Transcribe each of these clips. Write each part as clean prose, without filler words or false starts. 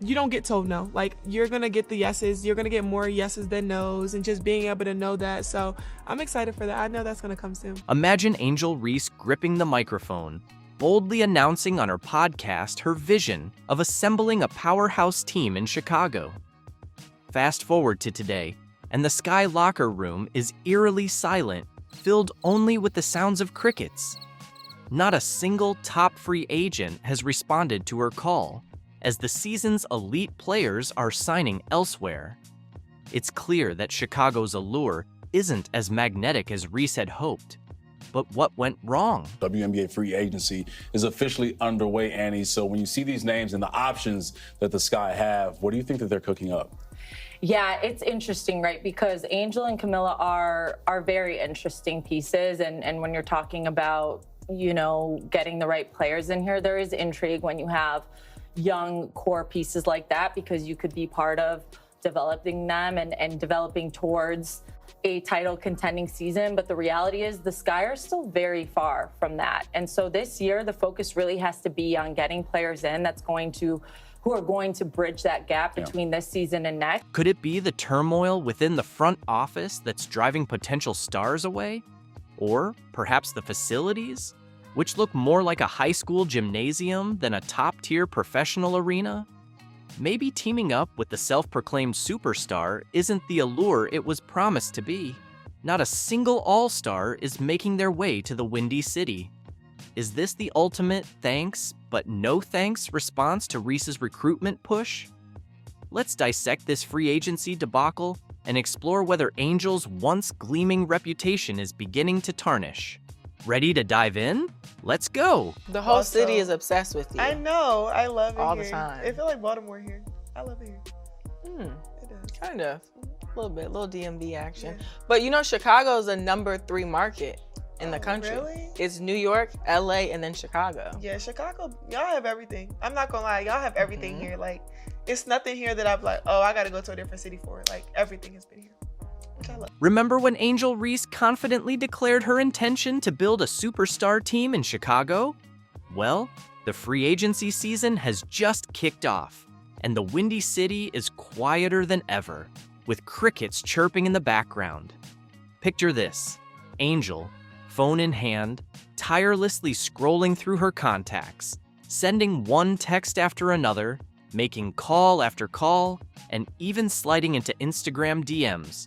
you don't get told no. Like, you're going to get the yeses. You're going to get more yeses than nos, and just being able to know that. So I'm excited for that. I know that's going to come soon. Imagine Angel Reese gripping the microphone, boldly announcing on her podcast her vision of assembling a powerhouse team in Chicago. Fast forward to today, and the Sky locker room is eerily silent, filled only with the sounds of crickets. Not a single top free agent has responded to her call, as the season's elite players are signing elsewhere. It's clear that Chicago's allure isn't as magnetic as Reese had hoped. But what went wrong? WNBA free agency is officially underway, Annie. So when you see these names and the options that the Sky have, what do you think that they're cooking up? Yeah, it's interesting, right? Because Angel and Camilla are very interesting pieces. And when you're talking about, getting the right players in here, there is intrigue when you have young core pieces like that, because you could be part of developing them and developing towards a title contending season. But the reality is the Sky are still very far from that. And so this year, the focus really has to be on getting players in who are going to bridge that gap between this season and next. Could it be the turmoil within the front office that's driving potential stars away? Or perhaps the facilities, which look more like a high school gymnasium than a top-tier professional arena? Maybe teaming up with the self-proclaimed superstar isn't the allure it was promised to be. Not a single all-star is making their way to the Windy City. Is this the ultimate thanks but no thanks response to Reese's recruitment push? Let's dissect this free agency debacle and explore whether Angel's once gleaming reputation is beginning to tarnish. Ready to dive in? Let's go. The whole city is obsessed with you. I know. I love it all here. the time. It feels like Baltimore here. I love it here. It does. Kind of. A little bit, little DMV action. Yeah. But Chicago is the number 3 market in the country. Really? It's New York, LA, and then Chicago. Yeah, Chicago, y'all have everything. I'm not gonna lie, y'all have everything here. Like, it's nothing here that I'm like, oh, I gotta go to a different city for it. Like, everything has been here. Which I love. Remember when Angel Reese confidently declared her intention to build a superstar team in Chicago? Well, the free agency season has just kicked off, and the Windy City is quieter than ever, with crickets chirping in the background. Picture this: Angel, phone in hand, tirelessly scrolling through her contacts, sending one text after another, making call after call, and even sliding into Instagram DMs.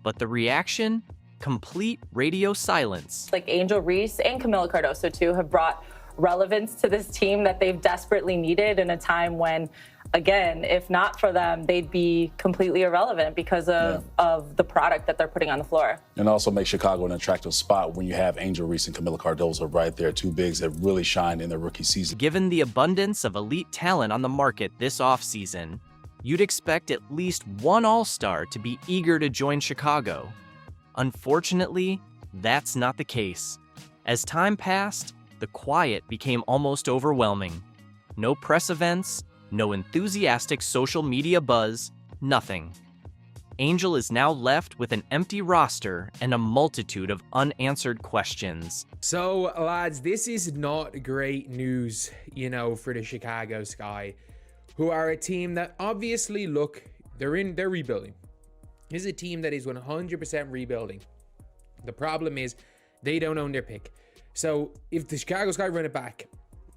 But the reaction? Complete radio silence. Like Angel Reese and Camilla Cardoso, too, have brought relevance to this team that they've desperately needed in a time when, again, if not for them, they'd be completely irrelevant because of the product that they're putting on the floor. And also make Chicago an attractive spot when you have Angel Reese and Camilla Cardoso right there, two bigs that really shined in their rookie season. Given the abundance of elite talent on the market this offseason, you'd expect at least one all-star to be eager to join Chicago. Unfortunately, that's not the case. As time passed, the quiet became almost overwhelming. No press events, no enthusiastic social media buzz, nothing. Angel is now left with an empty roster and a multitude of unanswered questions. So, lads, this is not great news, for the Chicago Sky, who are a team that obviously, they're rebuilding. This is a team that is 100% rebuilding. The problem is they don't own their pick. So if the Chicago Sky run it back,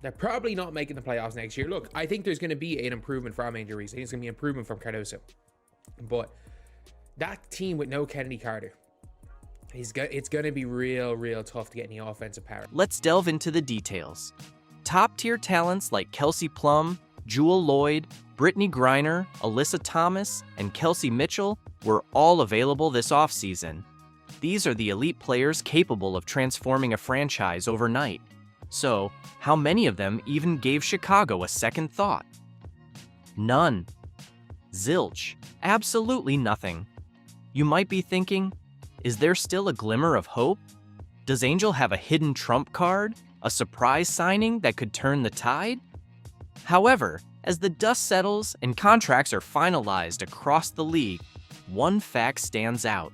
they're probably not making the playoffs next year. Look, I think there's going to be an improvement from Angel Reese. I think it's going to be an improvement from Cardoso. But that team with no Kennedy Carter, it's going to be real tough to get any offensive power. Let's delve into the details. Top-tier talents like Kelsey Plum, Jewel Lloyd, Brittany Griner, Alyssa Thomas, and Kelsey Mitchell were all available this offseason. These are the elite players capable of transforming a franchise overnight. So, how many of them even gave Chicago a second thought? None. Zilch. Absolutely nothing. You might be thinking, is there still a glimmer of hope? Does Angel have a hidden trump card? A surprise signing that could turn the tide? However, as the dust settles and contracts are finalized across the league, one fact stands out.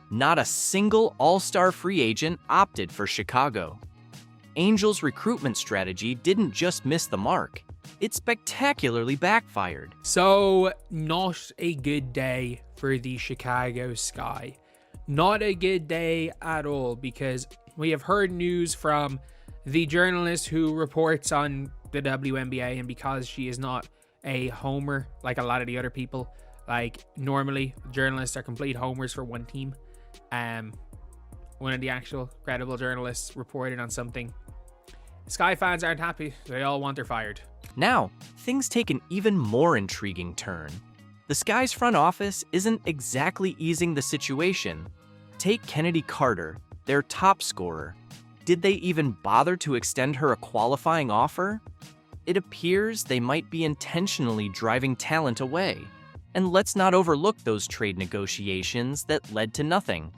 Not a single all-star free agent opted for Chicago. Angel's recruitment strategy didn't just miss the mark, it spectacularly backfired. So, not a good day for the Chicago Sky. Not a good day at all, because we have heard news from the journalist who reports on the WNBA, and because she is not a homer like a lot of the other people, like normally journalists are complete homers for one team. One of the actual credible journalists reported on something. Sky fans aren't happy. They all want her fired. Now, things take an even more intriguing turn. The Sky's front office isn't exactly easing the situation. Take Kennedy Carter, their top scorer. Did they even bother to extend her a qualifying offer? It appears they might be intentionally driving talent away. And let's not overlook those trade negotiations that led to nothing.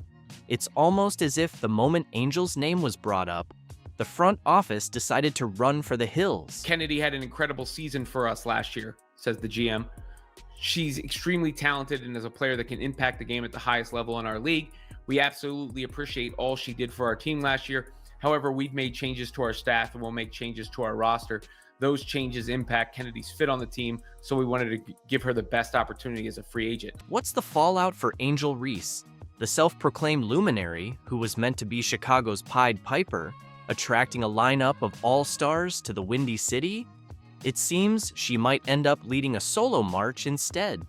It's almost as if the moment Angel's name was brought up, the front office decided to run for the hills. Kennedy had an incredible season for us last year, says the GM. She's extremely talented and is a player that can impact the game at the highest level in our league. We absolutely appreciate all she did for our team last year. However, we've made changes to our staff and we'll make changes to our roster. Those changes impact Kennedy's fit on the team, so we wanted to give her the best opportunity as a free agent. What's the fallout for Angel Reese, the self-proclaimed luminary who was meant to be Chicago's Pied Piper, attracting a lineup of all-stars to the Windy City? It seems she might end up leading a solo march instead.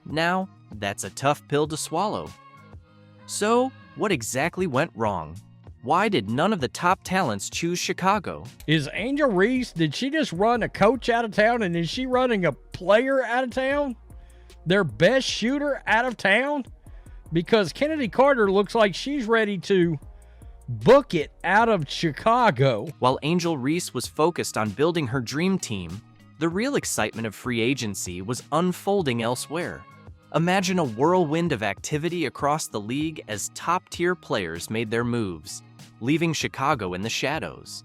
Now, that's a tough pill to swallow. So, what exactly went wrong? Why did none of the top talents choose Chicago? Is Angel Reese, did she just run a coach out of town, and is she running a player out of town? Their best shooter out of town? Because Kennedy Carter looks like she's ready to book it out of Chicago. While Angel Reese was focused on building her dream team, the real excitement of free agency was unfolding elsewhere. Imagine a whirlwind of activity across the league as top-tier players made their moves, leaving Chicago in the shadows.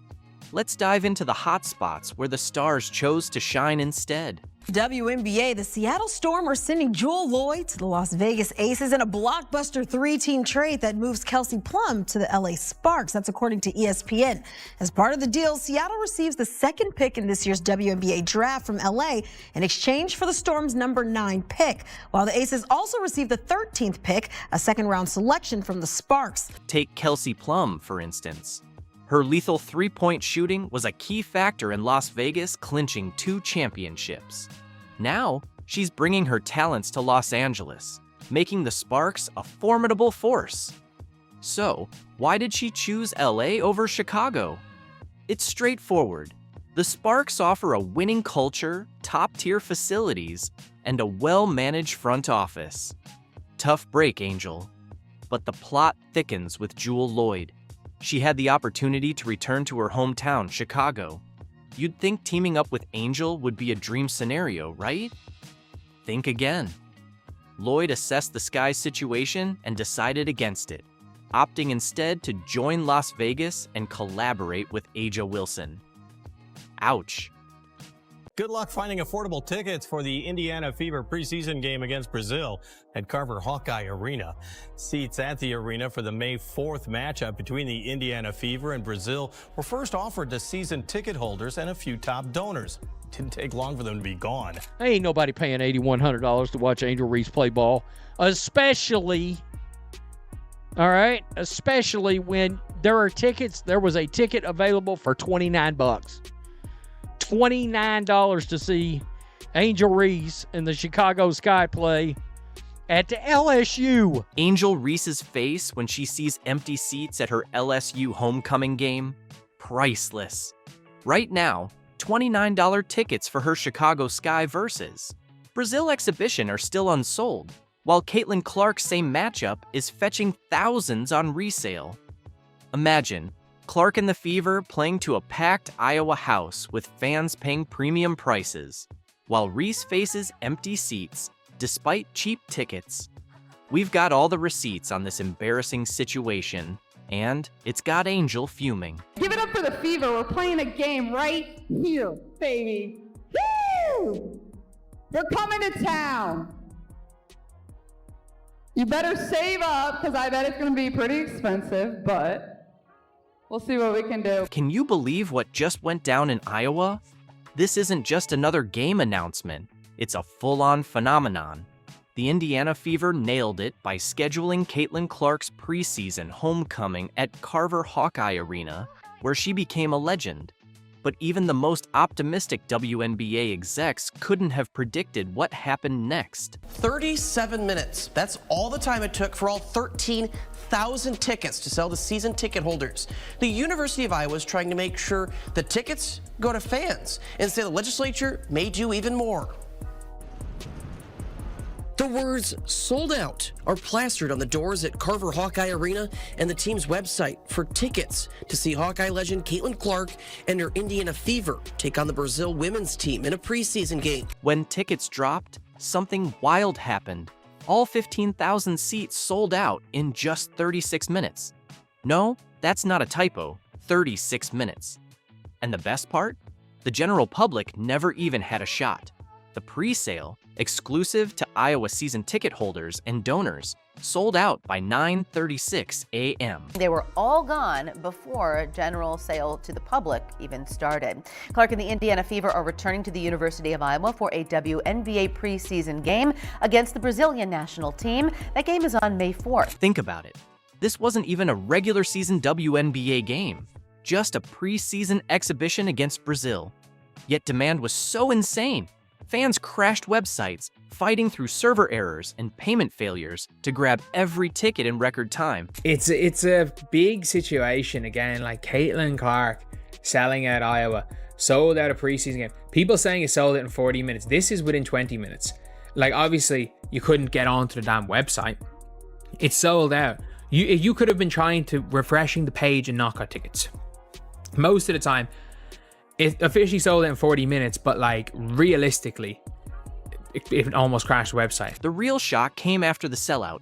Let's dive into the hot spots where the stars chose to shine instead. WNBA, the Seattle Storm are sending Jewel Lloyd to the Las Vegas Aces in a blockbuster three-team trade that moves Kelsey Plum to the LA Sparks. That's according to ESPN. As part of the deal, Seattle receives the second pick in this year's WNBA draft from LA in exchange for the Storm's number 9 pick, while the Aces also receive the 13th pick, a second-round selection from the Sparks. Take Kelsey Plum, for instance. Her lethal three-point shooting was a key factor in Las Vegas clinching 2 championships. Now, she's bringing her talents to Los Angeles, making the Sparks a formidable force. So, why did she choose LA over Chicago? It's straightforward. The Sparks offer a winning culture, top-tier facilities, and a well-managed front office. Tough break, Angel. But the plot thickens with Jewel Lloyd. She had the opportunity to return to her hometown, Chicago. You'd think teaming up with Angel would be a dream scenario, right? Think again. Lloyd assessed the Sky's situation and decided against it, opting instead to join Las Vegas and collaborate with Aja Wilson. Ouch. Good luck finding affordable tickets for the Indiana Fever preseason game against Brazil at Carver Hawkeye Arena. Seats at the arena for the May 4th matchup between the Indiana Fever and Brazil were first offered to season ticket holders and a few top donors. It didn't take long for them to be gone. Ain't nobody paying $8,100 to watch Angel Reese play ball, especially when there are tickets. There was a ticket available for $29. $29 to see Angel Reese and the Chicago Sky play at the LSU. Angel Reese's face when she sees empty seats at her LSU homecoming game? Priceless. Right now, $29 tickets for her Chicago Sky versus Brazil exhibition are still unsold, while Caitlin Clark's same matchup is fetching thousands on resale. Imagine Clark and the Fever playing to a packed Iowa house with fans paying premium prices, while Reese faces empty seats despite cheap tickets. We've got all the receipts on this embarrassing situation, and it's got Angel fuming. Give it up for the Fever. We're playing a game right here, baby. Woo! They're coming to town. You better save up, because I bet it's going to be pretty expensive, but we'll see what we can do. Can you believe what just went down in Iowa? This isn't just another game announcement, it's a full-on phenomenon. The Indiana Fever nailed it by scheduling Caitlin Clark's preseason homecoming at Carver Hawkeye Arena, where she became a legend. But even the most optimistic WNBA execs couldn't have predicted what happened next. 37 minutes. That's all the time it took for all 13,000 tickets to sell to season ticket holders. The University of Iowa is trying to make sure the tickets go to fans and say the legislature may do even more. The words "sold out" are plastered on the doors at Carver Hawkeye Arena and the team's website for tickets to see Hawkeye legend Caitlin Clark and her Indiana Fever take on the Brazil women's team in a preseason game. When tickets dropped, something wild happened. All 15,000 seats sold out in just 36 minutes. No, that's not a typo, 36 minutes. And the best part? The general public never even had a shot. The pre-sale, exclusive to Iowa season ticket holders and donors, sold out by 9:36 a.m. They were all gone before general sale to the public even started. Clark and the Indiana Fever are returning to the University of Iowa for a WNBA preseason game against the Brazilian national team. That game is on May 4th. Think about it. This wasn't even a regular season WNBA game, just a preseason exhibition against Brazil. Yet demand was so insane. Fans crashed websites, fighting through server errors and payment failures to grab every ticket in record time. It's a big situation again, like Caitlin Clark selling out Iowa, sold out a preseason game. People saying it sold out in 40 minutes. This is within 20 minutes. Like, obviously, you couldn't get onto the damn website. It's sold out. You could have been trying to refreshing the page and not got tickets. Most of the time, it officially sold out in 40 minutes, but like realistically, it almost crashed the website. The real shock came after the sellout.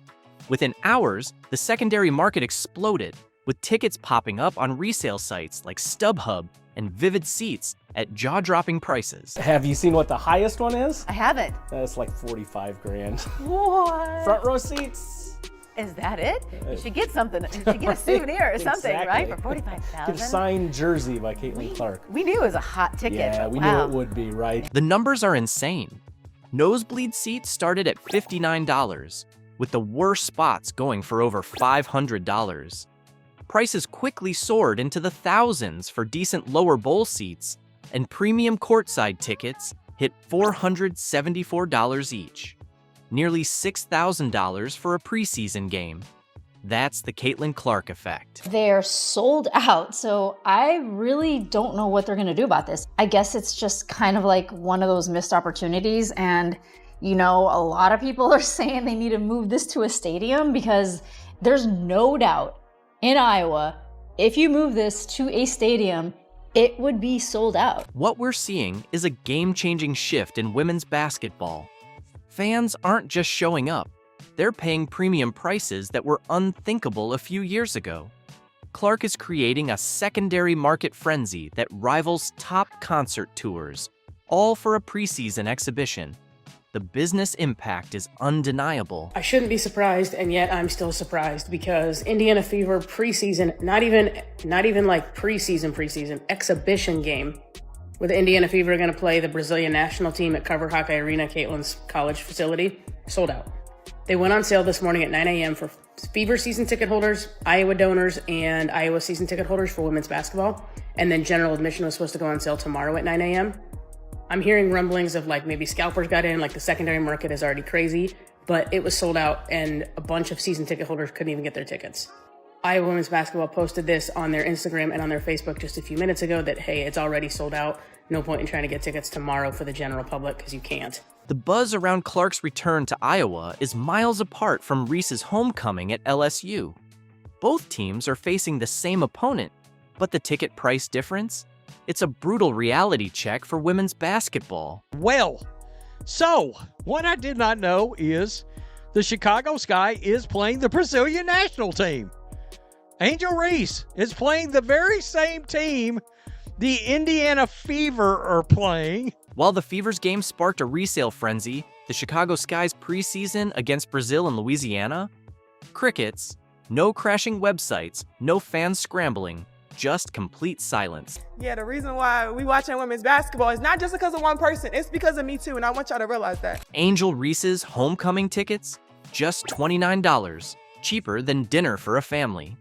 Within hours, the secondary market exploded, with tickets popping up on resale sites like StubHub and Vivid Seats at jaw-dropping prices. Have you seen what the highest one is? I haven't. That's like 45 grand. What? Front row seats. Is that it? You should get something. You should get a souvenir or something, Exactly. right? For 45,000. Get a signed jersey by Caitlin Clark. We knew it was a hot ticket. Yeah, we knew it would be, right? The numbers are insane. Nosebleed seats started at $59, with the worst spots going for over $500. Prices quickly soared into the thousands for decent lower bowl seats, and premium courtside tickets hit $474 each. Nearly $6,000 for a preseason game. That's the Caitlin Clark effect. They're sold out, so I really don't know what they're gonna do about this. I guess it's just kind of like one of those missed opportunities, and you know, a lot of people are saying they need to move this to a stadium because there's no doubt in Iowa, if you move this to a stadium, it would be sold out. What we're seeing is a game-changing shift in women's basketball. Fans aren't just showing up, they're paying premium prices that were unthinkable a few years ago. Clark is creating a secondary market frenzy that rivals top concert tours, all for a preseason exhibition. The business impact is undeniable. I shouldn't be surprised, and yet I'm still surprised because Indiana Fever preseason, not even like preseason, exhibition game. With Indiana Fever going to play the Brazilian national team at Carver Hawkeye Arena, Caitlin's college facility, sold out. They went on sale this morning at 9 a.m. for Fever season ticket holders, Iowa donors, and Iowa season ticket holders for women's basketball. And then general admission was supposed to go on sale tomorrow at 9 a.m. I'm hearing rumblings of like maybe scalpers got in, like the secondary market is already crazy, but it was sold out and a bunch of season ticket holders couldn't even get their tickets. Iowa women's basketball posted this on their Instagram and on their Facebook just a few minutes ago that, hey, it's already sold out. No point in trying to get tickets tomorrow for the general public because you can't. The buzz around Clark's return to Iowa is miles apart from Reese's homecoming at LSU. Both teams are facing the same opponent, but the ticket price difference? It's a brutal reality check for women's basketball. Well, so what I did not know is the Chicago Sky is playing the Brazilian national team. Angel Reese is playing the very same team the Indiana Fever are playing. While the Fever's game sparked a resale frenzy, the Chicago Sky's preseason against Brazil and Louisiana? Crickets, no crashing websites, no fans scrambling, just complete silence. Yeah, the reason why we watching women's basketball is not just because of one person. It's because of me too, and I want y'all to realize that. Angel Reese's homecoming tickets, just $29, cheaper than dinner for a family.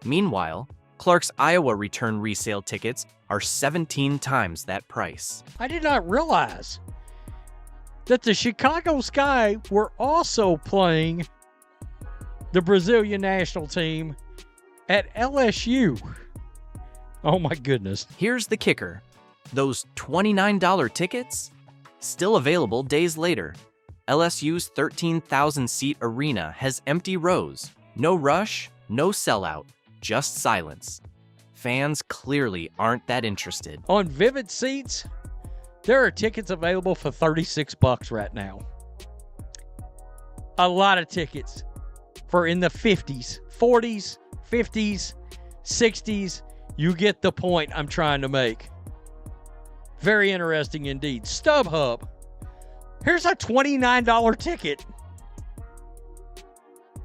Meanwhile, Clark's Iowa return resale tickets are 17 times that price. I did not realize that the Chicago Sky were also playing the Brazilian national team at LSU. Oh my goodness. Here's the kicker. Those $29 tickets, still available days later. LSU's 13,000-seat arena has empty rows. No rush, no sellout, just silence. Fans clearly aren't that interested. On Vivid Seats, there are tickets available for $36 right now. A lot of tickets for in the 50s, 40s, 50s, 60s. You get the point I'm trying to make. Very interesting indeed. StubHub. Here's a $29 ticket.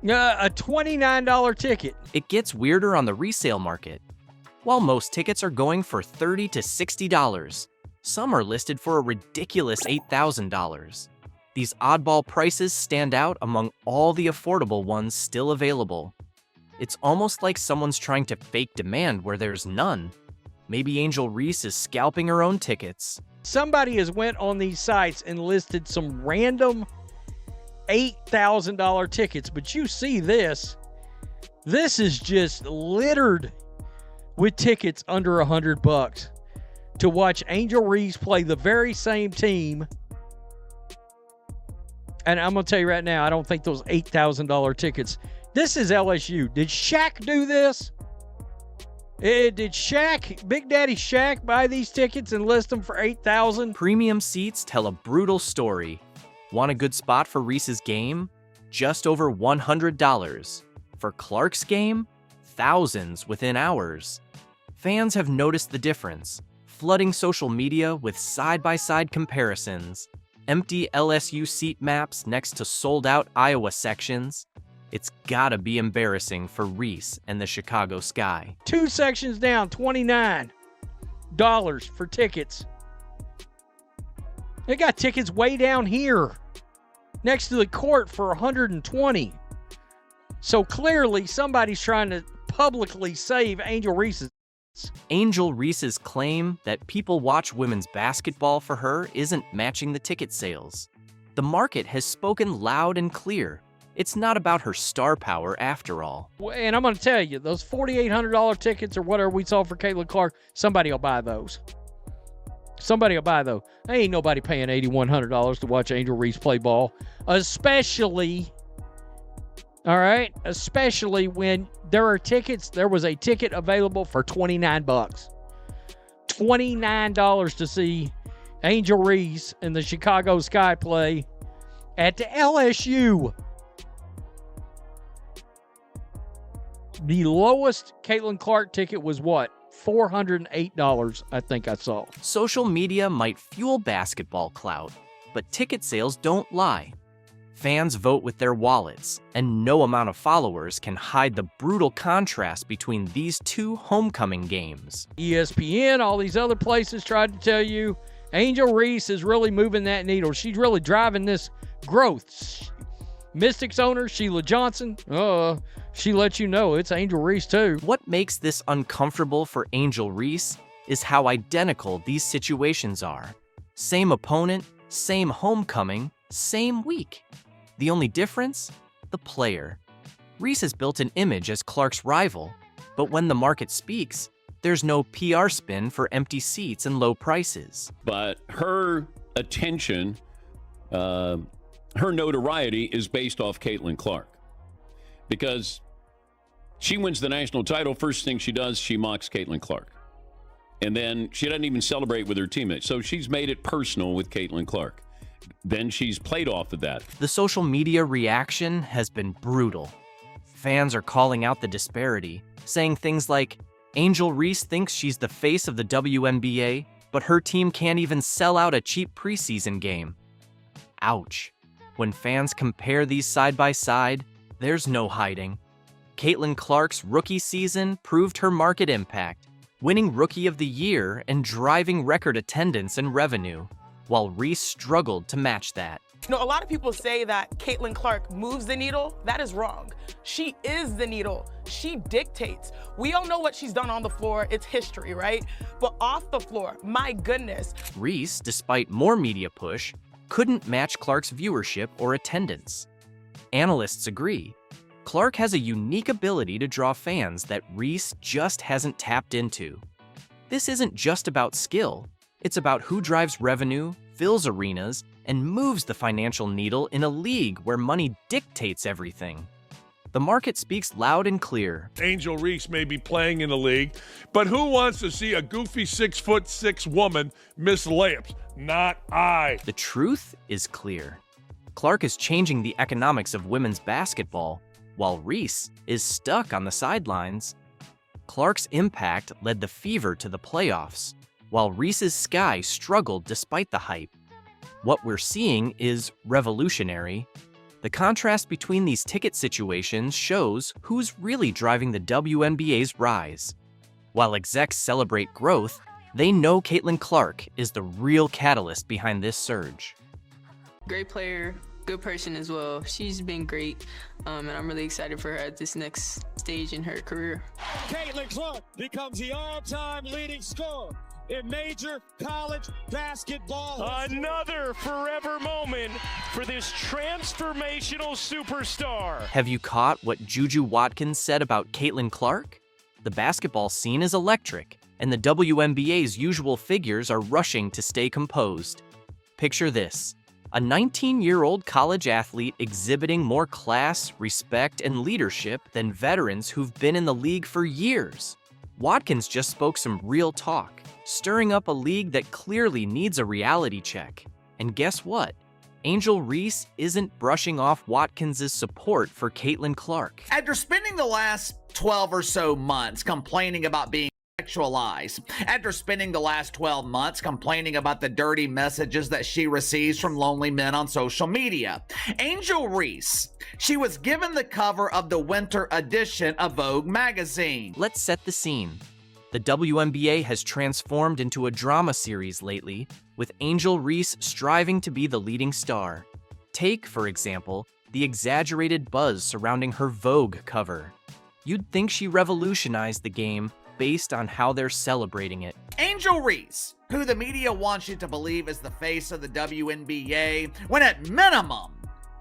A $29 ticket. It gets weirder on the resale market. While most tickets are going for $30 to $60, some are listed for a ridiculous $8,000. These oddball prices stand out among all the affordable ones still available. It's almost like someone's trying to fake demand where there's none. Maybe Angel Reese is scalping her own tickets. Somebody has went on these sites and listed some random $8,000 tickets, but you see this. This is just littered with tickets under $100 to watch Angel Reese play the very same team. And I'm going to tell you right now, I don't think those $8,000 tickets. This is LSU. Did Shaq do this? Did Shaq, Big Daddy Shaq, buy these tickets and list them for $8,000? Premium seats tell a brutal story. Want a good spot for Reese's game? Just over $100. For Clark's game? Thousands within hours. Fans have noticed the difference, flooding social media with side-by-side comparisons, empty LSU seat maps next to sold-out Iowa sections. It's gotta be embarrassing for Reese and the Chicago Sky. 2 sections down, $29 for tickets. They got tickets way down here, next to the court for $120. So clearly somebody's trying to publicly save Angel Reese's. Angel Reese's claim that people watch women's basketball for her isn't matching the ticket sales. The market has spoken loud and clear. It's not about her star power after all. And I'm going to tell you, those $4,800 tickets or whatever we saw for Caitlin Clark, somebody will buy those. Somebody will buy those. Ain't nobody paying $8,100 to watch Angel Reese play ball. Especially, all right, especially when there are tickets. There was a ticket available for $29. $29 to see Angel Reese and the Chicago Sky play at the LSU. The lowest Caitlin Clark ticket was what? $408, I think I saw. Social media might fuel basketball clout, but ticket sales don't lie. Fans vote with their wallets, and no amount of followers can hide the brutal contrast between these two homecoming games. ESPN, all these other places tried to tell you Angel Reese is really moving that needle. She's really driving this growth. Mystics owner Sheila Johnson, she let you know it's Angel Reese too. What makes this uncomfortable for Angel Reese is how identical these situations are. Same opponent, same homecoming, same week. The only difference? The player. Reese has built an image as Clark's rival, but when the market speaks, there's no PR spin for empty seats and low prices. But her attention, her notoriety is based off Caitlin Clark. Because she wins the national title, first thing she does, she mocks Caitlin Clark. And then she doesn't even celebrate with her teammates. So she's made it personal with Caitlin Clark. Then she's played off of that. The social media reaction has been brutal. Fans are calling out the disparity, saying things like, Angel Reese thinks she's the face of the WNBA, but her team can't even sell out a cheap preseason game. Ouch. When fans compare these side by side, there's no hiding. Caitlin Clark's rookie season proved her market impact, winning Rookie of the Year and driving record attendance and revenue, while Reese struggled to match that. You know, a lot of people say that Caitlin Clark moves the needle. That is wrong. She is the needle. She dictates. We all know what she's done on the floor. It's history, right? But off the floor, my goodness. Reese, despite more media push, couldn't match Clark's viewership or attendance. Analysts agree. Clark has a unique ability to draw fans that Reese just hasn't tapped into. This isn't just about skill. It's about who drives revenue, fills arenas, and moves the financial needle in a league where money dictates everything. The market speaks loud and clear. Angel Reese may be playing in the league, but who wants to see a goofy 6'6" woman miss layups? Not I. The truth is clear. Clark is changing the economics of women's basketball, while Reese is stuck on the sidelines. Clark's impact led the Fever to the playoffs, while Reese's Sky struggled despite the hype. What we're seeing is revolutionary. The contrast between these ticket situations shows who's really driving the WNBA's rise. While execs celebrate growth, they know Caitlin Clark is the real catalyst behind this surge. Great player, good person as well. She's been great, and I'm really excited for her at this next stage in her career. Caitlin Clark becomes the all-time leading scorer in major college basketball. Another forever moment for this transformational superstar. Have you caught what Juju Watkins said about Caitlin Clark? The basketball scene is electric, and the WNBA's usual figures are rushing to stay composed. Picture this: a 19-year-old college athlete exhibiting more class, respect, and leadership than veterans who've been in the league for years. Watkins just spoke some real talk, stirring up a league that clearly needs a reality check. And guess what? Angel Reese isn't brushing off Watkins' support for Caitlin Clark. After spending the last 12 or so months complaining about being sexualized, after spending the last 12 months complaining about the dirty messages that she receives from lonely men on social media, Angel Reese, she was given the cover of the winter edition of Vogue magazine. Let's set the scene. The WNBA has transformed into a drama series lately, with Angel Reese striving to be the leading star. Take, for example, the exaggerated buzz surrounding her Vogue cover. You'd think she revolutionized the game based on how they're celebrating it. Angel Reese, who the media wants you to believe is the face of the WNBA, when at minimum,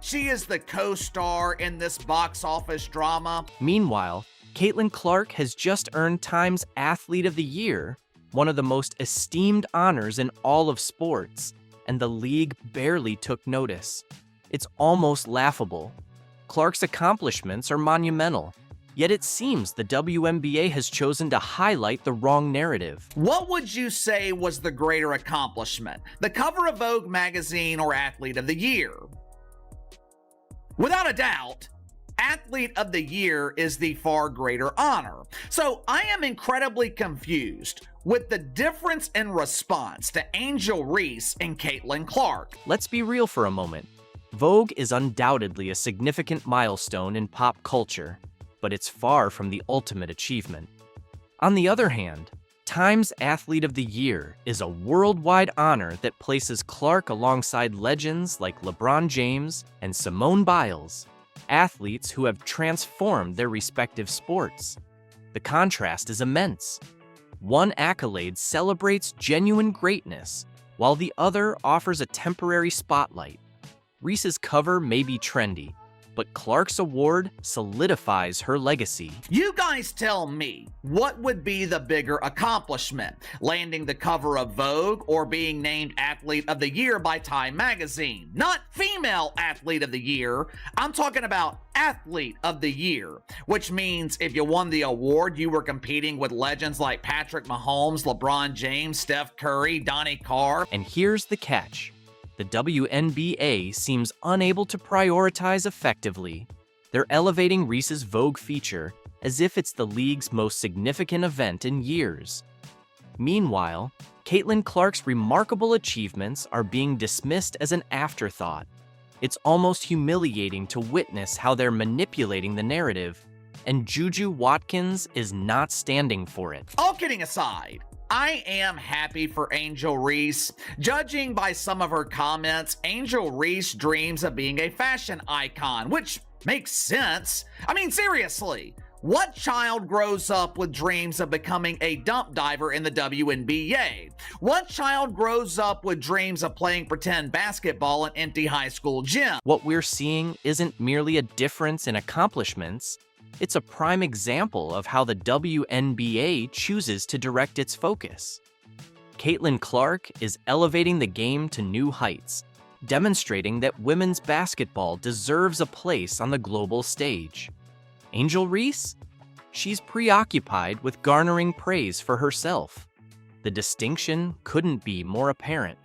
she is the co-star in this box office drama. Meanwhile, Caitlin Clark has just earned Time's Athlete of the Year, one of the most esteemed honors in all of sports, and the league barely took notice. It's almost laughable. Clark's accomplishments are monumental, yet it seems the WNBA has chosen to highlight the wrong narrative. What would you say was the greater accomplishment? The cover of Vogue magazine or Athlete of the Year? Without a doubt, Athlete of the Year is the far greater honor. So I am incredibly confused with the difference in response to Angel Reese and Caitlin Clark. Let's be real for a moment. Vogue is undoubtedly a significant milestone in pop culture, but it's far from the ultimate achievement. On the other hand, Time's Athlete of the Year is a worldwide honor that places Clark alongside legends like LeBron James and Simone Biles, athletes who have transformed their respective sports. The contrast is immense. One accolade celebrates genuine greatness, while the other offers a temporary spotlight. Reese's cover may be trendy, but Clark's award solidifies her legacy. You guys tell me, what would be the bigger accomplishment? Landing the cover of Vogue or being named Athlete of the Year by Time magazine? Not Female Athlete of the Year, I'm talking about Athlete of the Year, which means if you won the award, you were competing with legends like Patrick Mahomes, LeBron James, Steph Curry, Donnie Carr. And here's the catch. The WNBA seems unable to prioritize effectively. They're elevating Reese's Vogue feature as if it's the league's most significant event in years. Meanwhile, Caitlin Clark's remarkable achievements are being dismissed as an afterthought. It's almost humiliating to witness how they're manipulating the narrative. and Juju Watkins is not standing for it. All kidding aside, I am happy for Angel Reese. Judging by some of her comments, Angel Reese dreams of being a fashion icon, which makes sense. I mean, seriously, what child grows up with dreams of becoming a dump diver in the WNBA? What child grows up with dreams of playing pretend basketball in empty high school gym? What we're seeing isn't merely a difference in accomplishments. It's a prime example of how the WNBA chooses to direct its focus. Caitlin Clark is elevating the game to new heights, demonstrating that women's basketball deserves a place on the global stage. Angel Reese? She's preoccupied with garnering praise for herself. The distinction couldn't be more apparent.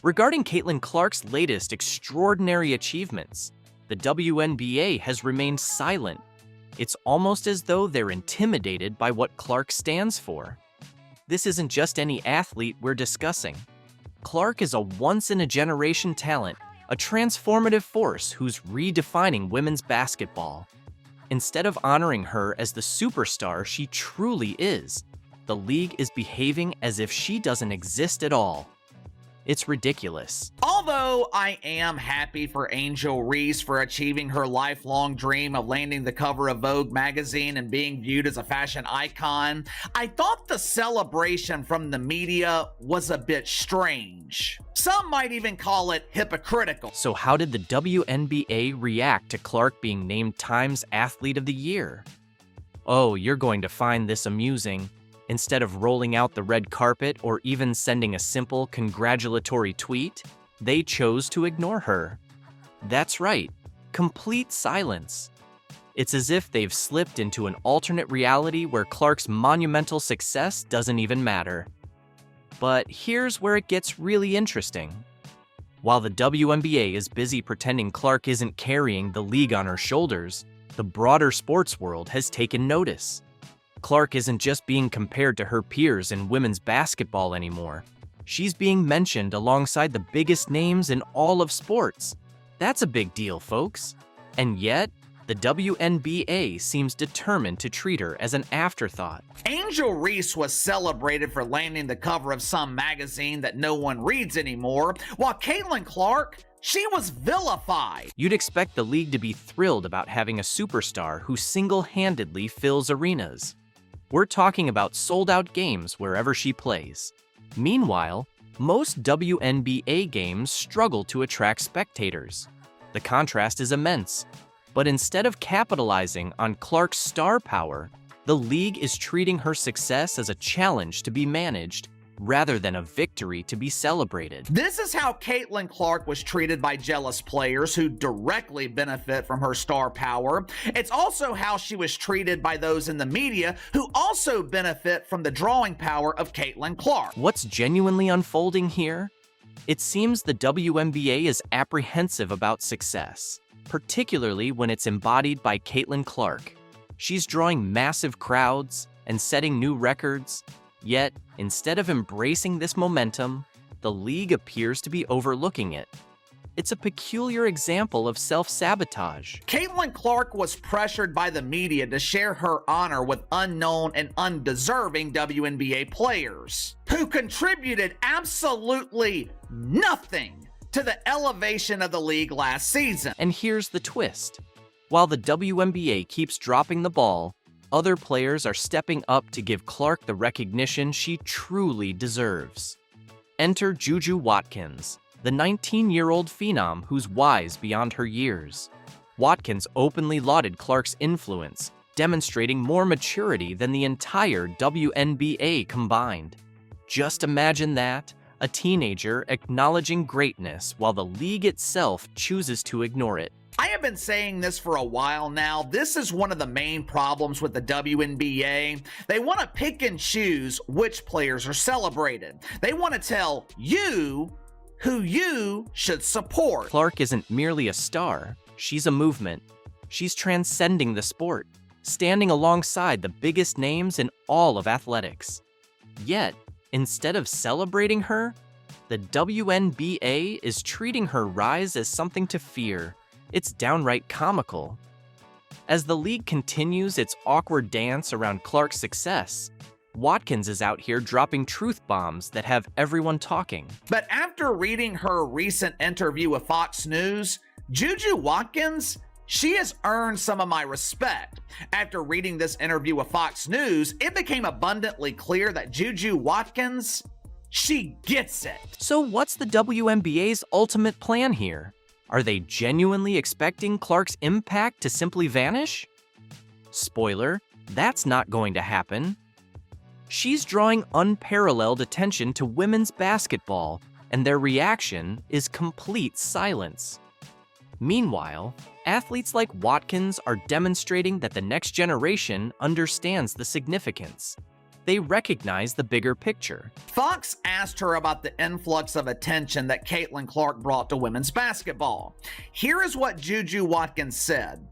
Regarding Caitlin Clark's latest extraordinary achievements, the WNBA has remained silent. It's almost as though they're intimidated by what Clark stands for. This isn't just any athlete we're discussing. Clark is a once-in-a-generation talent, a transformative force who's redefining women's basketball. Instead of honoring her as the superstar she truly is, the league is behaving as if she doesn't exist at all. It's ridiculous. Although I am happy for Angel Reese for achieving her lifelong dream of landing the cover of Vogue magazine and being viewed as a fashion icon, I thought the celebration from the media was a bit strange. Some might even call it hypocritical. So how did the WNBA react to Clark being named Time's Athlete of the Year? Oh, you're going to find this amusing. Instead of rolling out the red carpet or even sending a simple congratulatory tweet, they chose to ignore her. That's right, complete silence. It's as if they've slipped into an alternate reality where Clark's monumental success doesn't even matter. But here's where it gets really interesting. While the WNBA is busy pretending Clark isn't carrying the league on her shoulders, the broader sports world has taken notice. Clark isn't just being compared to her peers in women's basketball anymore. She's being mentioned alongside the biggest names in all of sports. That's a big deal, folks. And yet, the WNBA seems determined to treat her as an afterthought. Angel Reese was celebrated for landing the cover of some magazine that no one reads anymore, while Caitlin Clark, she was vilified. You'd expect the league to be thrilled about having a superstar who single-handedly fills arenas. We're talking about sold-out games wherever she plays. Meanwhile, most WNBA games struggle to attract spectators. The contrast is immense. But instead of capitalizing on Clark's star power, the league is treating her success as a challenge to be managed rather than a victory to be celebrated. This is how Caitlin Clark was treated by jealous players who directly benefit from her star power. It's also how she was treated by those in the media who also benefit from the drawing power of Caitlin Clark. What's genuinely unfolding here? It seems the WNBA is apprehensive about success, particularly when it's embodied by Caitlin Clark. She's drawing massive crowds and setting new records. Yet, instead of embracing this momentum, the league appears to be overlooking it. It's a peculiar example of self-sabotage. Caitlin Clark was pressured by the media to share her honor with unknown and undeserving WNBA players who contributed absolutely nothing to the elevation of the league last season. And here's the twist. While the WNBA keeps dropping the ball, other players are stepping up to give Clark the recognition she truly deserves. Enter Juju Watkins, the 19-year-old phenom who's wise beyond her years. Watkins openly lauded Clark's influence, demonstrating more maturity than the entire WNBA combined. Just imagine that, a teenager acknowledging greatness while the league itself chooses to ignore it. I have been saying this for a while now. This is one of the main problems with the WNBA. They want to pick and choose which players are celebrated. They want to tell you who you should support. Clark isn't merely a star. She's a movement. She's transcending the sport, standing alongside the biggest names in all of athletics. Yet, instead of celebrating her, the WNBA is treating her rise as something to fear. It's downright comical. As the league continues its awkward dance around Clark's success, Watkins is out here dropping truth bombs that have everyone talking. But after reading her recent interview with Fox News, Juju Watkins, she has earned some of my respect. After reading this interview with Fox News, it became abundantly clear that Juju Watkins, she gets it. So what's the WNBA's ultimate plan here? Are they genuinely expecting Clark's impact to simply vanish? Spoiler, that's not going to happen. She's drawing unparalleled attention to women's basketball, and their reaction is complete silence. Meanwhile, athletes like Watkins are demonstrating that the next generation understands the significance. They recognize the bigger picture. Fox asked her about the influx of attention that Caitlin Clark brought to women's basketball. Here is what Juju Watkins said.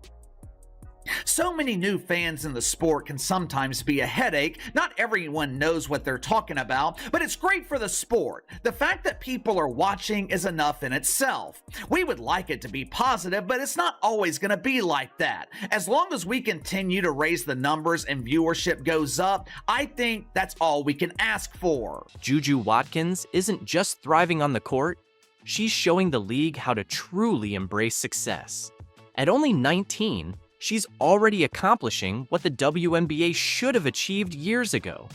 So many new fans in the sport can sometimes be a headache. Not everyone knows what they're talking about, but it's great for the sport. The fact that people are watching is enough in itself. We would like it to be positive, but it's not always going to be like that. As long as we continue to raise the numbers and viewership goes up, I think that's all we can ask for. Juju Watkins isn't just thriving on the court, she's showing the league how to truly embrace success. At only 19, she's already accomplishing what the WNBA should have achieved years ago,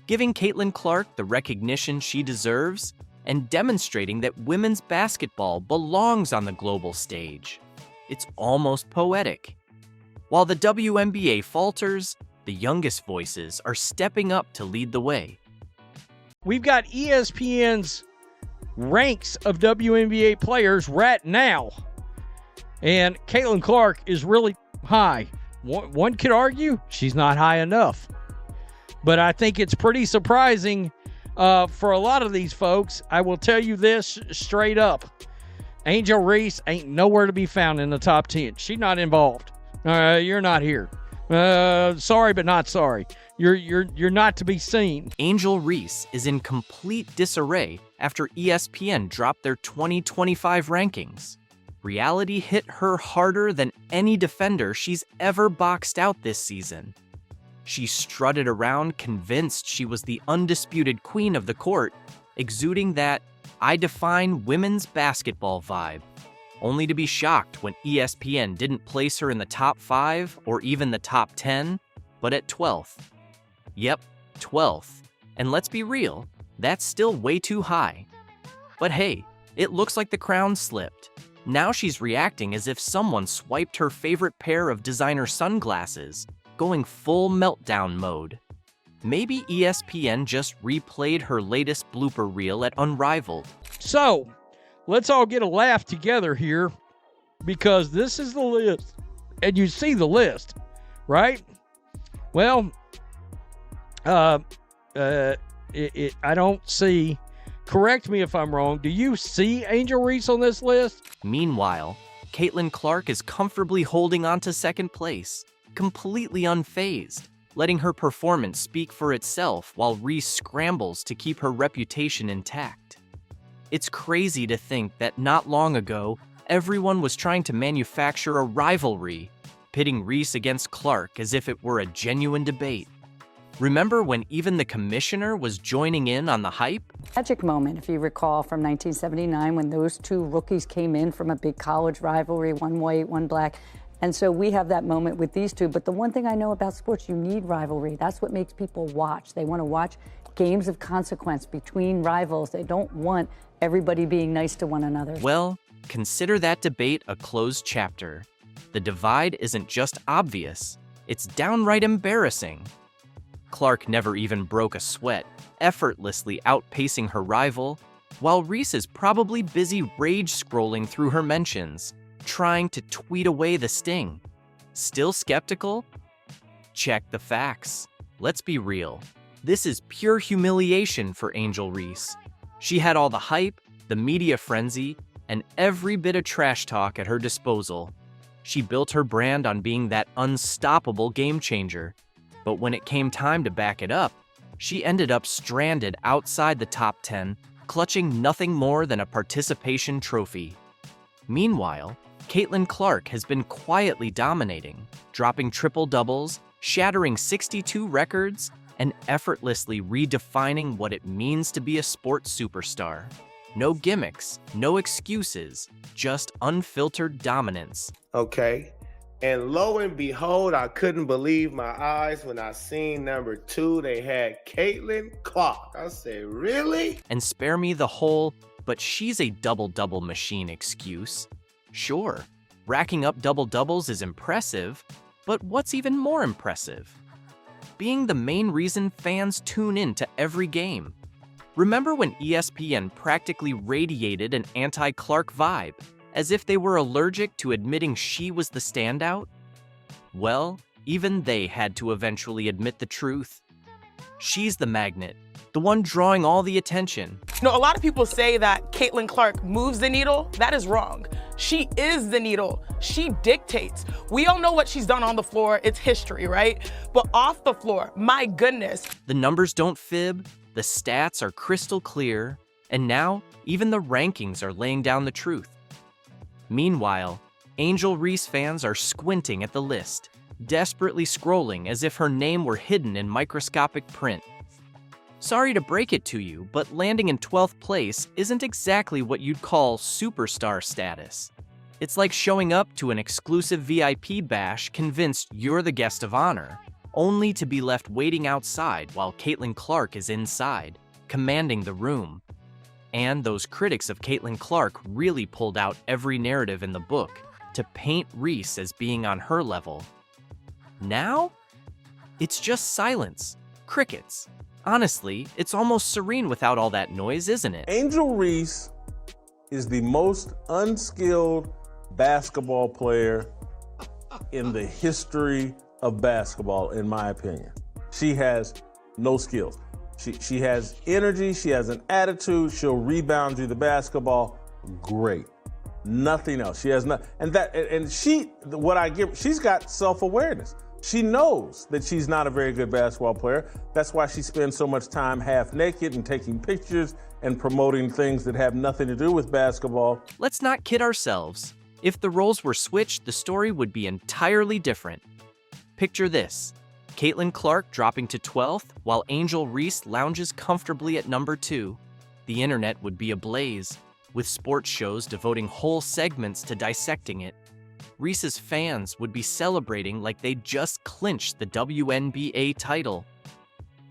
giving Caitlin Clark the recognition she deserves and demonstrating that women's basketball belongs on the global stage. It's almost poetic. While the WNBA falters, the youngest voices are stepping up to lead the way. We've got ESPN's ranks of WNBA players right now, and Caitlin Clark is really high. One could argue she's not high enough, but I think it's pretty surprising for a lot of these folks. I will tell you this straight up. Angel Reese ain't nowhere to be found in the top 10. She's not involved. You're not here. Sorry, but not sorry. You're not to be seen. Angel Reese is in complete disarray after ESPN dropped their 2025 rankings. Reality hit her harder than any defender she's ever boxed out this season. She strutted around convinced she was the undisputed queen of the court, exuding that "I define women's basketball" vibe, only to be shocked when ESPN didn't place her in the top 5 or even the top 10, but at 12th. Yep, 12th. And let's be real, that's still way too high. But hey, it looks like the crown slipped. Now she's reacting as if someone swiped her favorite pair of designer sunglasses, going full meltdown mode. Maybe ESPN just replayed her latest blooper reel at Unrivaled. So, let's all get a laugh together here, because this is the list. And you see the list, right? Well, I don't see... Correct me if I'm wrong. Do you see Angel Reese on this list? Meanwhile, Caitlin Clark is comfortably holding on to second place, completely unfazed, letting her performance speak for itself while Reese scrambles to keep her reputation intact. It's crazy to think that not long ago, everyone was trying to manufacture a rivalry, pitting Reese against Clark as if it were a genuine debate. Remember when even the commissioner was joining in on the hype? Magic moment, if you recall, from 1979 when those two rookies came in from a big college rivalry, one white, one black. And so we have that moment with these two. But the one thing I know about sports, you need rivalry. That's what makes people watch. They want to watch games of consequence between rivals. They don't want everybody being nice to one another. Well, consider that debate a closed chapter. The divide isn't just obvious, it's downright embarrassing. Clark never even broke a sweat, effortlessly outpacing her rival, while Reese is probably busy rage scrolling through her mentions, trying to tweet away the sting. Still skeptical? Check the facts. Let's be real. This is pure humiliation for Angel Reese. She had all the hype, the media frenzy, and every bit of trash talk at her disposal. She built her brand on being that unstoppable game changer. But when it came time to back it up, she ended up stranded outside the top 10, clutching nothing more than a participation trophy. Meanwhile, Caitlin Clark has been quietly dominating, dropping triple-doubles, shattering 62 records, and effortlessly redefining what it means to be a sports superstar. No gimmicks, no excuses, just unfiltered dominance. Okay. And lo and behold, I couldn't believe my eyes when I seen number 2. They had Caitlin Clark. I said, really? And spare me the whole, but she's a double-double machine excuse. Sure, racking up double-doubles is impressive, but what's even more impressive? Being the main reason fans tune in to every game. Remember when ESPN practically radiated an anti-Clark vibe, as if they were allergic to admitting she was the standout? Well, even they had to eventually admit the truth. She's the magnet, the one drawing all the attention. A lot of people say that Caitlin Clark moves the needle. That is wrong. She is the needle. She dictates. We all know what she's done on the floor. It's history, right? But off the floor, my goodness. The numbers don't fib, the stats are crystal clear, and now even the rankings are laying down the truth. Meanwhile, Angel Reese fans are squinting at the list, desperately scrolling as if her name were hidden in microscopic print. Sorry to break it to you, but landing in 12th place isn't exactly what you'd call superstar status. It's like showing up to an exclusive VIP bash convinced you're the guest of honor, only to be left waiting outside while Caitlin Clark is inside, commanding the room. And those critics of Caitlin Clark really pulled out every narrative in the book to paint Reese as being on her level. Now, it's just silence, crickets. Honestly, it's almost serene without all that noise, isn't it? Angel Reese is the most unskilled basketball player in the history of basketball, in my opinion. She has no skills. She has energy, she has an attitude, she'll rebound you the basketball, great. Nothing else. She has not, she's got self-awareness. She knows that she's not a very good basketball player. That's why she spends so much time half naked and taking pictures and promoting things that have nothing to do with basketball. Let's not kid ourselves. If the roles were switched, the story would be entirely different. Picture this. Caitlin Clark dropping to 12th, while Angel Reese lounges comfortably at number 2. The internet would be ablaze, with sports shows devoting whole segments to dissecting it. Reese's fans would be celebrating like they just clinched the WNBA title.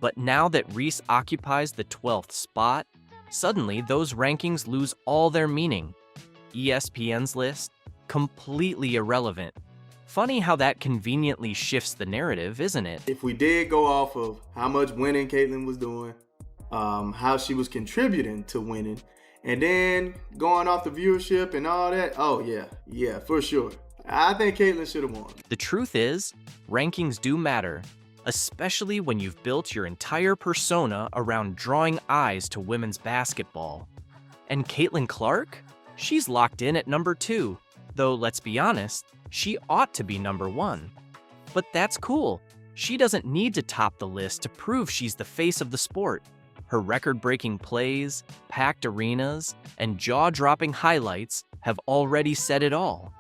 But now that Reese occupies the 12th spot, suddenly those rankings lose all their meaning. ESPN's list, completely irrelevant. Funny how that conveniently shifts the narrative, isn't it? If we did go off of how much winning Caitlin was doing, how she was contributing to winning, and then going off the viewership and all that, oh yeah, for sure. I think Caitlin should have won. The truth is, rankings do matter, especially when you've built your entire persona around drawing eyes to women's basketball. And Caitlin Clark? She's locked in at number 2, though let's be honest, she ought to be number 1. But that's cool. She doesn't need to top the list to prove she's the face of the sport. Her record-breaking plays, packed arenas, and jaw-dropping highlights have already said it all.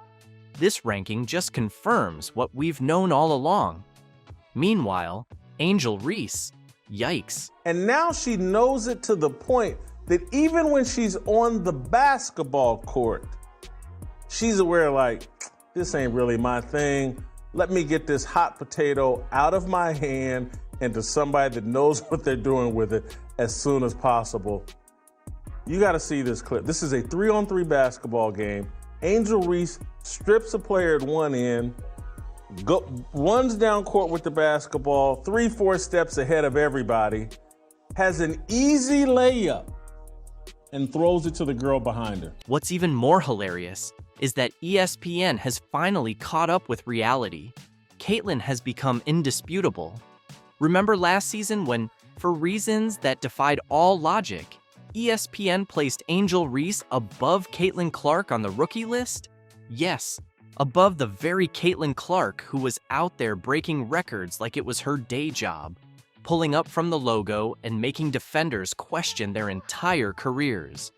This ranking just confirms what we've known all along. Meanwhile, Angel Reese, yikes. And now she knows it to the point that even when she's on the basketball court, she's aware like, this ain't really my thing. Let me get this hot potato out of my hand and to somebody that knows what they're doing with it as soon as possible. You gotta see this clip. This is a 3-on-3 basketball game. Angel Reese strips a player at one end, runs down court with the basketball, 3-4 steps ahead of everybody, has an easy layup, and throws it to the girl behind her. What's even more hilarious is that ESPN has finally caught up with reality. Caitlin has become indisputable. Remember last season when, for reasons that defied all logic, ESPN placed Angel Reese above Caitlin Clark on the rookie list? Yes, above the very Caitlin Clark who was out there breaking records like it was her day job, pulling up from the logo and making defenders question their entire careers.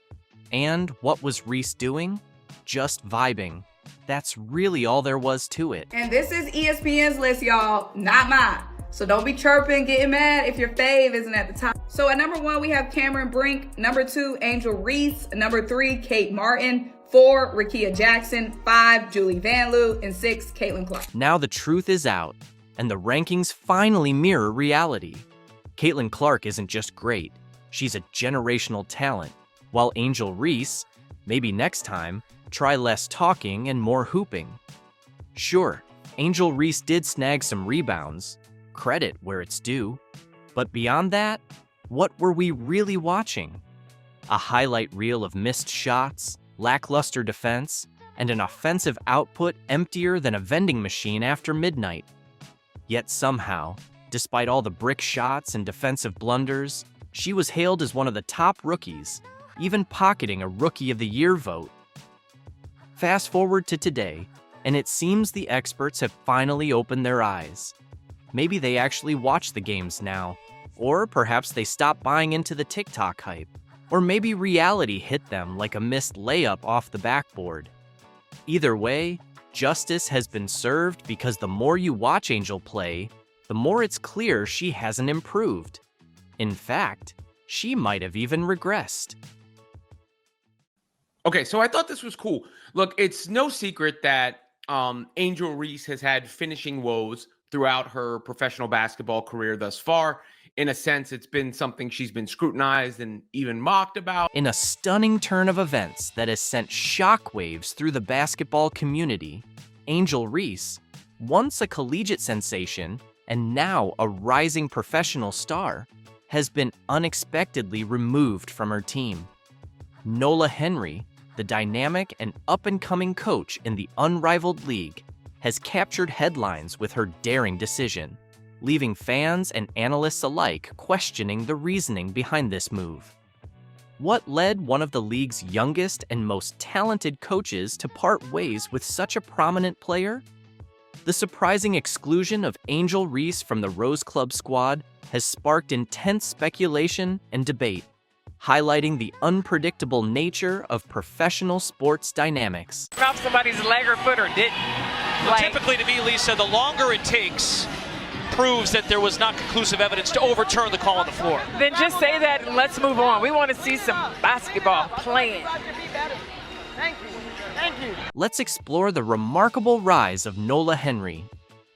And what was Reese doing? Just vibing, that's really all there was to it. And this is ESPN's list, y'all, not mine. So don't be chirping, getting mad if your fave isn't at the top. So at number 1, we have Cameron Brink. Number 2, Angel Reese. Number 3, Kate Martin. 4, Rakia Jackson. 5, Julie Vanloo. And 6, Caitlin Clark. Now the truth is out, and the rankings finally mirror reality. Caitlin Clark isn't just great, she's a generational talent, while Angel Reese, maybe next time, try less talking and more hooping. Sure, Angel Reese did snag some rebounds, credit where it's due, but beyond that, what were we really watching? A highlight reel of missed shots, lackluster defense, and an offensive output emptier than a vending machine after midnight. Yet somehow, despite all the brick shots and defensive blunders, she was hailed as one of the top rookies, even pocketing a Rookie of the Year vote. Fast forward to today, and it seems the experts have finally opened their eyes. Maybe they actually watch the games now, or perhaps they stopped buying into the TikTok hype, or maybe reality hit them like a missed layup off the backboard. Either way, justice has been served because the more you watch Angel play, the more it's clear she hasn't improved. In fact, she might have even regressed. Okay, so I thought this was cool. Look, it's no secret that Angel Reese has had finishing woes throughout her professional basketball career thus far. In a sense, it's been something she's been scrutinized and even mocked about. In a stunning turn of events that has sent shockwaves through the basketball community, Angel Reese, once a collegiate sensation and now a rising professional star, has been unexpectedly removed from her team. Nola Henry, the dynamic and up-and-coming coach in the Unrivaled League, has captured headlines with her daring decision, leaving fans and analysts alike questioning the reasoning behind this move. What led one of the league's youngest and most talented coaches to part ways with such a prominent player? The surprising exclusion of Angel Reese from the Rose Club squad has sparked intense speculation and debate, highlighting the unpredictable nature of professional sports dynamics. About somebody's leg or foot or didn't. Well, typically to me, Lisa, the longer it takes proves that there was not conclusive evidence to overturn the call on the floor. Then just say that and let's move on. We want to see some basketball playing. Thank you. Thank you. Let's explore the remarkable rise of Nola Henry.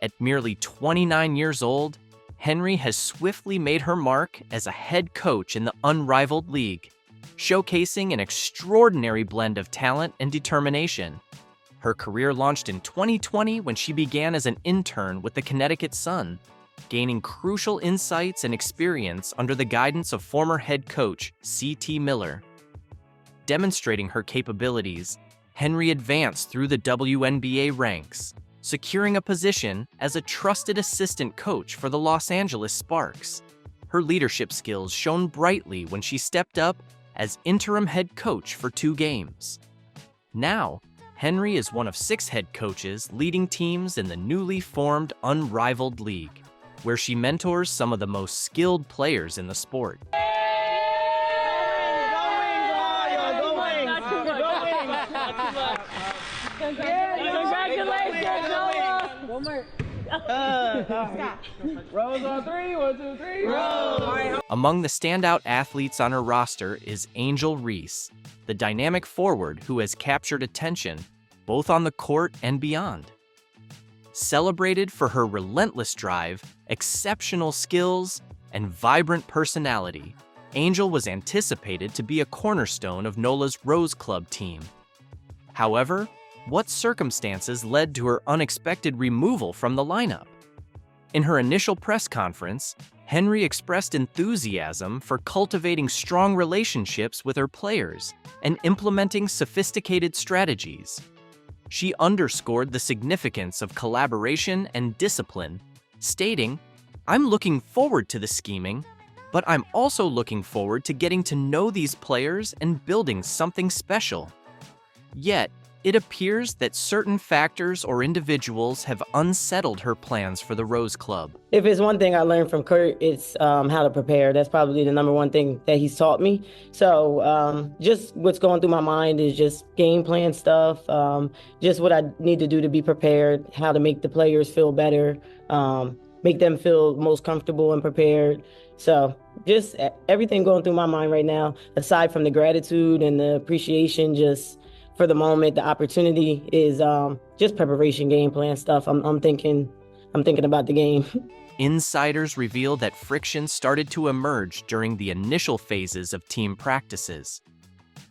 At merely 29 years old, Henry has swiftly made her mark as a head coach in the Unrivaled League, showcasing an extraordinary blend of talent and determination. Her career launched in 2020 when she began as an intern with the Connecticut Sun, gaining crucial insights and experience under the guidance of former head coach C.T. Miller. Demonstrating her capabilities, Henry advanced through the WNBA ranks, securing a position as a trusted assistant coach for the Los Angeles Sparks. Her leadership skills shone brightly when she stepped up as interim head coach for 2 games. Now, Henry is one of 6 head coaches leading teams in the newly formed Unrivaled League, where she mentors some of the most skilled players in the sport. Congratulations, Nola! One more. Rose on 3, 1, 2, 3, Rose! Among the standout athletes on her roster is Angel Reese, the dynamic forward who has captured attention both on the court and beyond. Celebrated for her relentless drive, exceptional skills, and vibrant personality, Angel was anticipated to be a cornerstone of Nola's Rose Club team. However, what circumstances led to her unexpected removal from the lineup? In her initial press conference, Henry expressed enthusiasm for cultivating strong relationships with her players and implementing sophisticated strategies. She underscored the significance of collaboration and discipline, stating, "I'm looking forward to the scheming, but I'm also looking forward to getting to know these players and building something special." Yet, it appears that certain factors or individuals have unsettled her plans for the Rose Club. If it's one thing I learned from Kurt, it's how to prepare. That's probably the number one thing that he's taught me. So just what's going through my mind is just game plan stuff, just what I need to do to be prepared, how to make the players feel better, make them feel most comfortable and prepared. So just everything going through my mind right now, aside from the gratitude and the appreciation, just for the moment, the opportunity is just preparation, game plan stuff. I'm thinking about the game. Insiders reveal that friction started to emerge during the initial phases of team practices.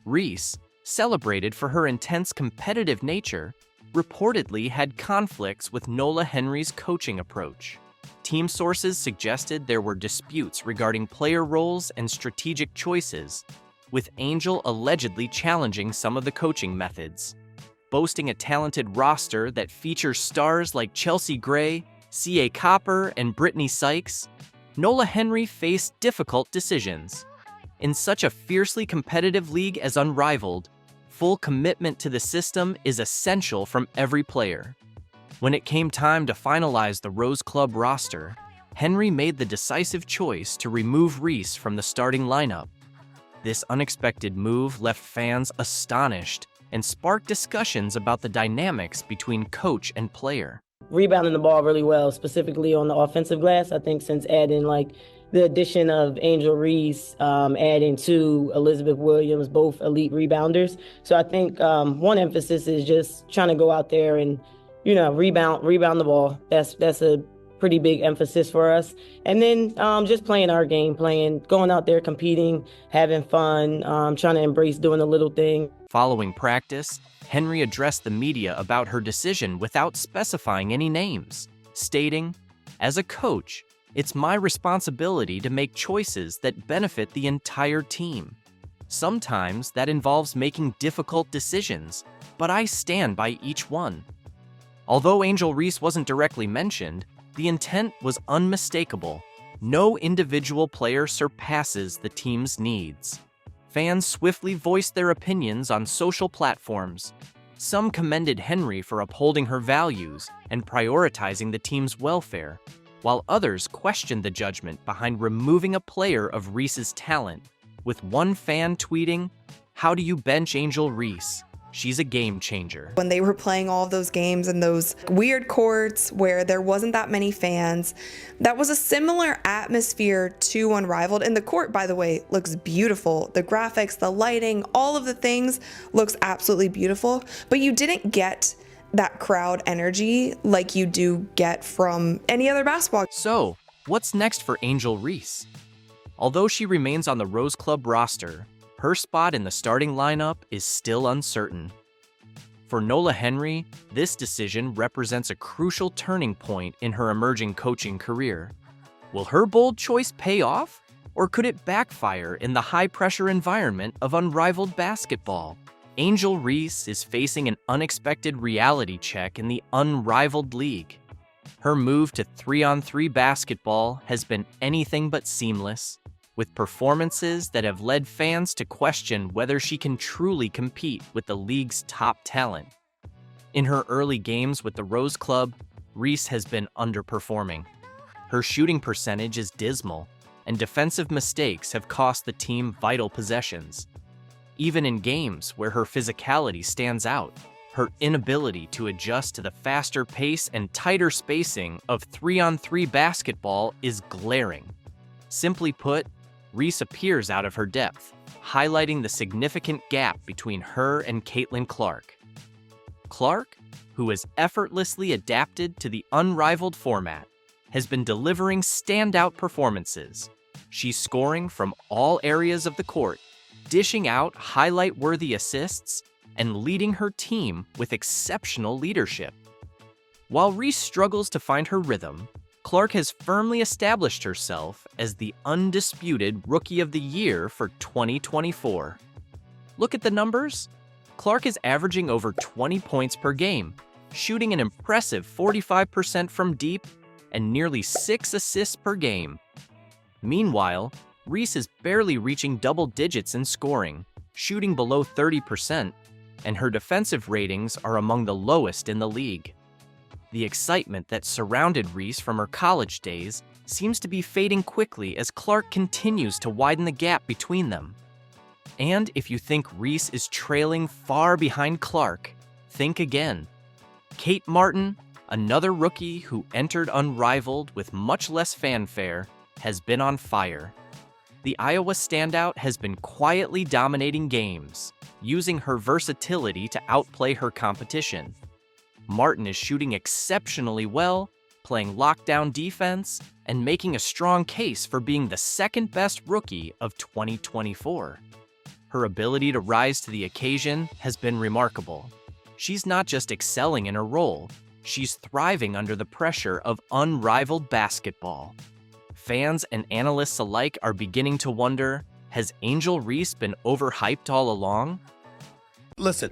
Reese, celebrated for her intense competitive nature, reportedly had conflicts with Nola Henry's coaching approach. Team sources suggested there were disputes regarding player roles and strategic choices, with Angel allegedly challenging some of the coaching methods. Boasting a talented roster that features stars like Chelsea Gray, C.A. Copper, and Brittany Sykes, Nola Henry faced difficult decisions. In such a fiercely competitive league as Unrivaled, full commitment to the system is essential from every player. When it came time to finalize the Rose Club roster, Henry made the decisive choice to remove Reese from the starting lineup. This unexpected move left fans astonished and sparked discussions about the dynamics between coach and player. Rebounding the ball really well, specifically on the offensive glass. I think since adding the addition of Angel Reese, adding to Elizabeth Williams, both elite rebounders. So I think one emphasis is just trying to go out there and, rebound the ball. That's a pretty big emphasis for us. And then just playing our game, going out there, competing, having fun, trying to embrace doing the little thing. Following practice, Henry addressed the media about her decision without specifying any names, stating, "As a coach, it's my responsibility to make choices that benefit the entire team. Sometimes that involves making difficult decisions, but I stand by each one." Although Angel Reese wasn't directly mentioned, the intent was unmistakable. No individual player surpasses the team's needs. Fans swiftly voiced their opinions on social platforms. Some commended Henry for upholding her values and prioritizing the team's welfare, while others questioned the judgment behind removing a player of Reese's talent, with one fan tweeting, "How do you bench Angel Reese? She's a game changer." When they were playing all of those games in those weird courts where there wasn't that many fans, that was a similar atmosphere to Unrivaled. And the court, by the way, looks beautiful. The graphics, the lighting, all of the things looks absolutely beautiful. But you didn't get that crowd energy like you do get from any other basketball. So, what's next for Angel Reese? Although she remains on the Rose Club roster, her spot in the starting lineup is still uncertain. For Nola Henry, this decision represents a crucial turning point in her emerging coaching career. Will her bold choice pay off, or could it backfire in the high-pressure environment of Unrivaled basketball? Angel Reese is facing an unexpected reality check in the Unrivaled League. Her move to 3-on-3 basketball has been anything but seamless, with performances that have led fans to question whether she can truly compete with the league's top talent. In her early games with the Rose Club, Reese has been underperforming. Her shooting percentage is dismal, and defensive mistakes have cost the team vital possessions. Even in games where her physicality stands out, her inability to adjust to the faster pace and tighter spacing of 3-on-3 basketball is glaring. Simply put, Reese appears out of her depth, highlighting the significant gap between her and Caitlin Clark. Clark, who has effortlessly adapted to the Unrivaled format, has been delivering standout performances. She's scoring from all areas of the court, dishing out highlight-worthy assists, and leading her team with exceptional leadership. While Reese struggles to find her rhythm, Clark has firmly established herself as the undisputed Rookie of the Year for 2024. Look at the numbers. Clark is averaging over 20 points per game, shooting an impressive 45% from deep and nearly 6 assists per game. Meanwhile, Reese is barely reaching double digits in scoring, shooting below 30%, and her defensive ratings are among the lowest in the league. The excitement that surrounded Reese from her college days seems to be fading quickly as Clark continues to widen the gap between them. And if you think Reese is trailing far behind Clark, think again. Kate Martin, another rookie who entered Unrivaled with much less fanfare, has been on fire. The Iowa standout has been quietly dominating games, using her versatility to outplay her competition. Martin is shooting exceptionally well, playing lockdown defense, and making a strong case for being the second best rookie of 2024. Her ability to rise to the occasion has been remarkable. She's not just excelling in her role, she's thriving under the pressure of unrivaled basketball. Fans and analysts alike are beginning to wonder, has Angel Reese been overhyped all along? Listen,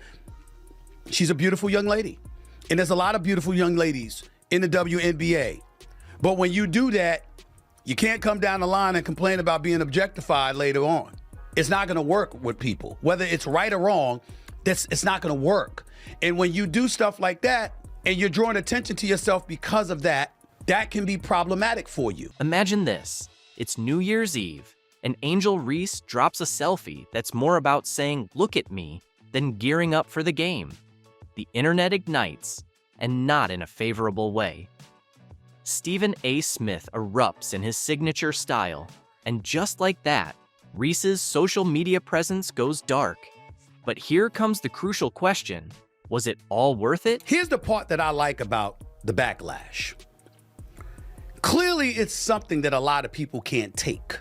she's a beautiful young lady. And there's a lot of beautiful young ladies in the WNBA. But when you do that, you can't come down the line and complain about being objectified later on. It's not going to work with people. Whether it's right or wrong, it's not going to work. And when you do stuff like that and you're drawing attention to yourself because of that, that can be problematic for you. Imagine this. It's New Year's Eve, and Angel Reese drops a selfie that's more about saying, "Look at me," than gearing up for the game. The internet ignites, and not in a favorable way. Stephen A. Smith erupts in his signature style, and just like that, Reese's social media presence goes dark. But here comes the crucial question. Was it all worth it? Here's the part that I like about the backlash. Clearly, it's something that a lot of people can't take.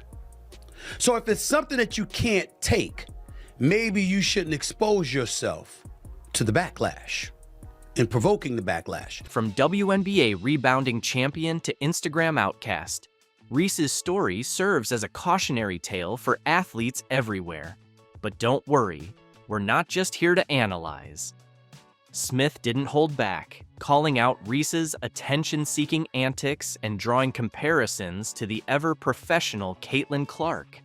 So if it's something that you can't take, maybe you shouldn't expose yourself to the backlash and provoking the backlash. From WNBA rebounding champion to Instagram outcast, Reese's story serves as a cautionary tale for athletes everywhere. But don't worry, we're not just here to analyze. Smith didn't hold back, calling out Reese's attention-seeking antics and drawing comparisons to the ever-professional Caitlin Clark.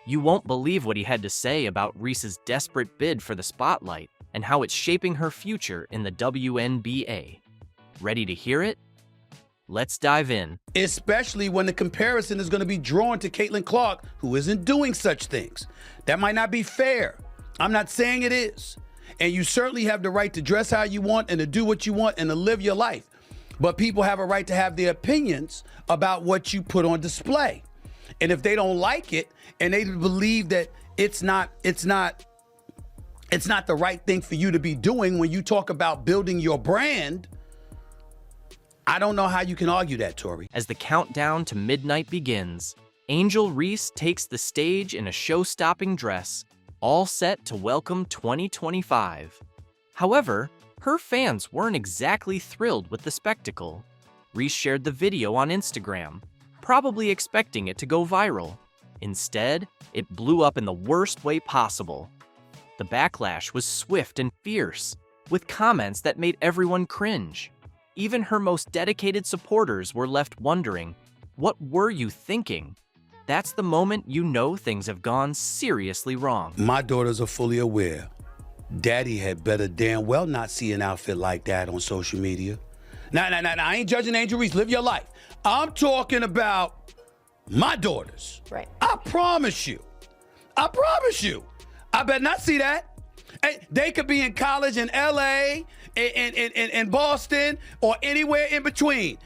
You won't believe what he had to say about Reese's desperate bid for the spotlight and how it's shaping her future in the WNBA. Ready to hear it? Let's dive in. Especially when the comparison is going to be drawn to Caitlin Clark, who isn't doing such things. That might not be fair. I'm not saying it is. And you certainly have the right to dress how you want and to do what you want and to live your life. But people have a right to have their opinions about what you put on display. And if they don't like it and they believe that it's not the right thing for you to be doing when you talk about building your brand, I don't know how you can argue that, Tori. As the countdown to midnight begins, Angel Reese takes the stage in a show-stopping dress, all set to welcome 2025. However, her fans weren't exactly thrilled with the spectacle. Reese shared the video on Instagram, probably expecting it to go viral. Instead, it blew up in the worst way possible. The backlash was swift and fierce, with comments that made everyone cringe. Even her most dedicated supporters were left wondering, what were you thinking? That's the moment you know things have gone seriously wrong. My daughters are fully aware. Daddy had better damn well not see an outfit like that on social media. Now, I ain't judging Angel Reese. Live your life. I'm talking about my daughters. Right. I promise you. I better not see that. Hey, they could be in college in LA, in Boston, or anywhere in between.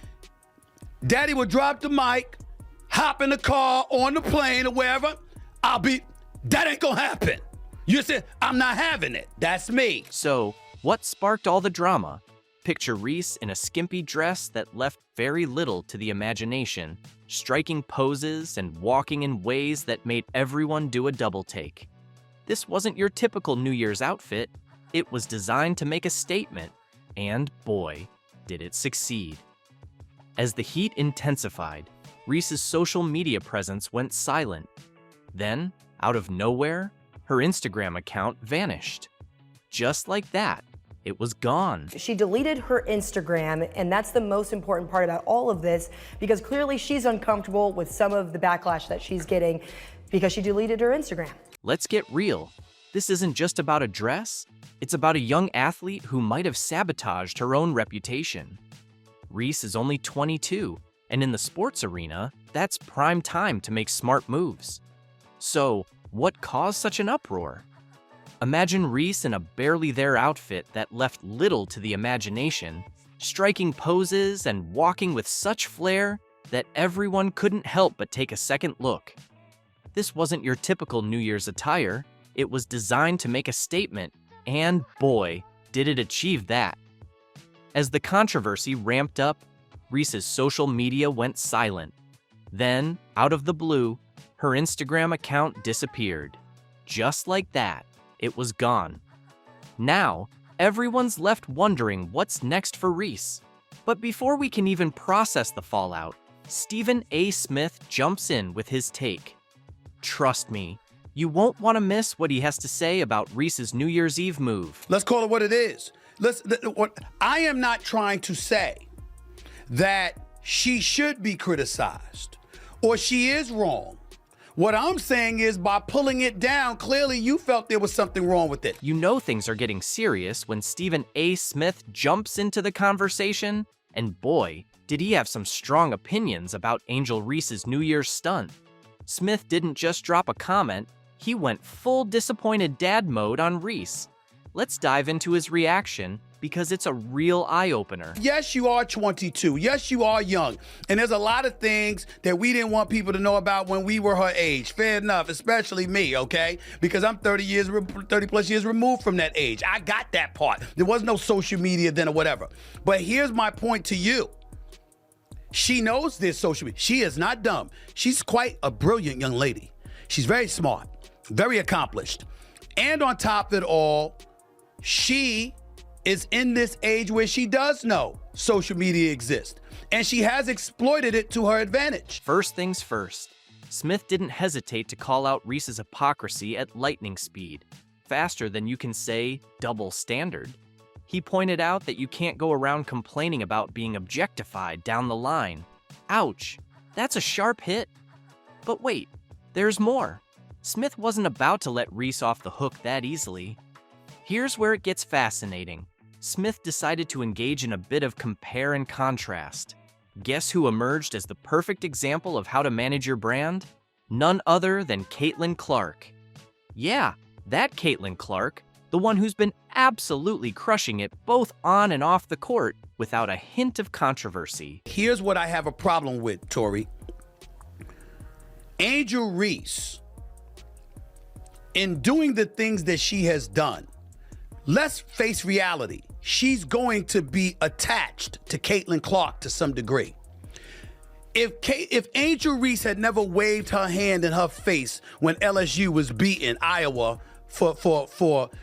Daddy would drop the mic, hop in the car, on the plane, or wherever. That ain't gonna happen. You said, I'm not having it. That's me. So, what sparked all the drama? Picture Reese in a skimpy dress that left very little to the imagination, striking poses and walking in ways that made everyone do a double take. This wasn't your typical New Year's outfit. It was designed to make a statement, and boy, did it succeed. As the heat intensified, Reese's social media presence went silent. Then, out of nowhere, her Instagram account vanished. Just like that, it was gone. She deleted her Instagram, and that's the most important part about all of this, because clearly she's uncomfortable with some of the backlash that she's getting because she deleted her Instagram. Let's get real. this isn't just about a dress, it's about a young athlete who might have sabotaged her own reputation. Reese is only 22, and in the sports arena, that's prime time to make smart moves. So, what caused such an uproar? Imagine Reese in a barely there outfit that left little to the imagination, striking poses and walking with such flair that everyone couldn't help but take a second look. This wasn't your typical New Year's attire. It was designed to make a statement, and boy, did it achieve that. As the controversy ramped up, Reese's social media went silent. Then, out of the blue, her Instagram account disappeared. Just like that, it was gone. Now, everyone's left wondering what's next for Reese. But before we can even process the fallout, Stephen A. Smith jumps in with his take. Trust me, you won't want to miss what he has to say about Reese's New Year's Eve move. Let's call it what it is. I am not trying to say that she should be criticized or she is wrong. What I'm saying is by pulling it down, clearly you felt there was something wrong with it. You know things are getting serious when Stephen A. Smith jumps into the conversation, and boy, did he have some strong opinions about Angel Reese's New Year's stunt. Smith didn't just drop a comment, he went full disappointed dad mode on Reese. Let's dive into his reaction because it's a real eye-opener. Yes, you are 22. Yes, you are young. And there's a lot of things that we didn't want people to know about when we were her age. Fair enough, especially me, okay? Because I'm 30 plus years removed from that age. I got that part. There was no social media then or whatever. But here's my point to you. She knows this social media. She is not dumb. She's quite a brilliant young lady. She's very smart, very accomplished. And on top of it all, she is in this age where she does know social media exists, and she has exploited it to her advantage. First things first, Smith didn't hesitate to call out Reese's hypocrisy at lightning speed, faster than you can say double standard. He pointed out that you can't go around complaining about being objectified down the line. Ouch, that's a sharp hit. But wait, there's more. Smith wasn't about to let Reese off the hook that easily. Here's where it gets fascinating. Smith decided to engage in a bit of compare and contrast. Guess who emerged as the perfect example of how to manage your brand? None other than Caitlin Clark. Yeah, that Caitlin Clark, the one who's been absolutely crushing it both on and off the court without a hint of controversy. Here's what I have a problem with, Tori. Angel Reese, in doing the things that she has done, let's face reality. She's going to be attached to Caitlin Clark to some degree. If Angel Reese had never waved her hand in her face when LSU was beating Iowa for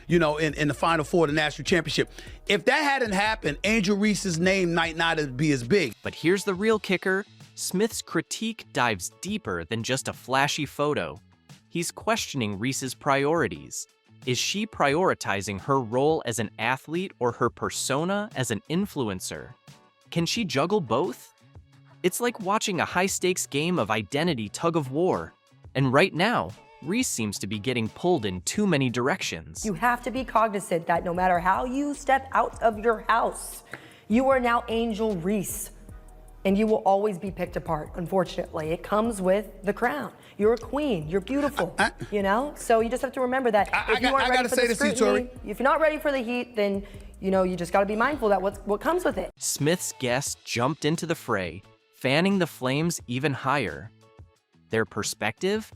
in the Final Four of the national championship, if that hadn't happened, Angel Reese's name might not be as big. But here's the real kicker. Smith's critique dives deeper than just a flashy photo. He's questioning Reese's priorities. Is she prioritizing her role as an athlete or her persona as an influencer? Can she juggle both? It's like watching a high-stakes game of identity tug-of-war. And right now, Reese seems to be getting pulled in too many directions. You have to be cognizant that no matter how you step out of your house, you are now Angel Reese. And you will always be picked apart, unfortunately. It comes with the crown. You're a queen. You're beautiful, So you just have to remember that if you aren't ready for the scrutiny, if you're not ready for the heat, then, you just got to be mindful that what comes with it. Smith's guests jumped into the fray, fanning the flames even higher. Their perspective?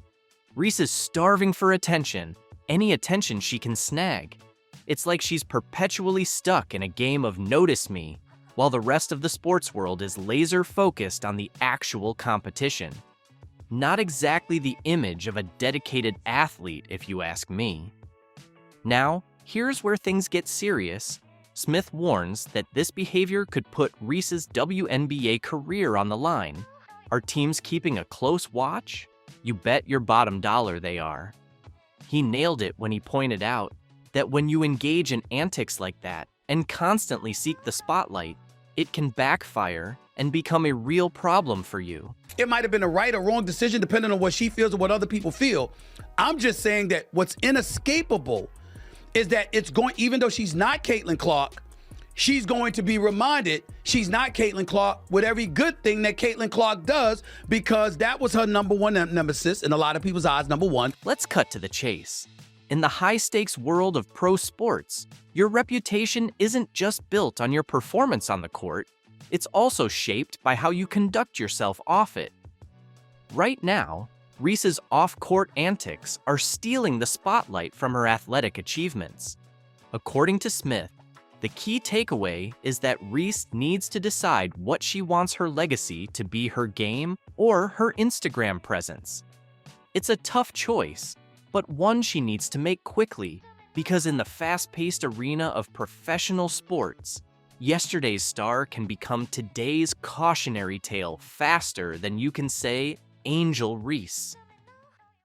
Reese is starving for attention, any attention she can snag. It's like she's perpetually stuck in a game of notice me, while the rest of the sports world is laser-focused on the actual competition. Not exactly the image of a dedicated athlete, if you ask me. Now, here's where things get serious. Smith warns that this behavior could put Reese's WNBA career on the line. Are teams keeping a close watch? You bet your bottom dollar they are. He nailed it when he pointed out that when you engage in antics like that and constantly seek the spotlight, it can backfire and become a real problem for you. It might have been a right or wrong decision depending on what she feels or what other people feel. I'm just saying that what's inescapable is that it's going, even though she's not Caitlin Clark, she's going to be reminded she's not Caitlin Clark with every good thing that Caitlin Clark does, because that was her number one nemesis in a lot of people's eyes, number one. Let's cut to the chase. In the high-stakes world of pro sports, your reputation isn't just built on your performance on the court, it's also shaped by how you conduct yourself off it. Right now, Reese's off-court antics are stealing the spotlight from her athletic achievements. According to Smith, the key takeaway is that Reese needs to decide what she wants her legacy to be: her game or her Instagram presence. It's a tough choice, but one she needs to make quickly, because in the fast-paced arena of professional sports, yesterday's star can become today's cautionary tale faster than you can say Angel Reese.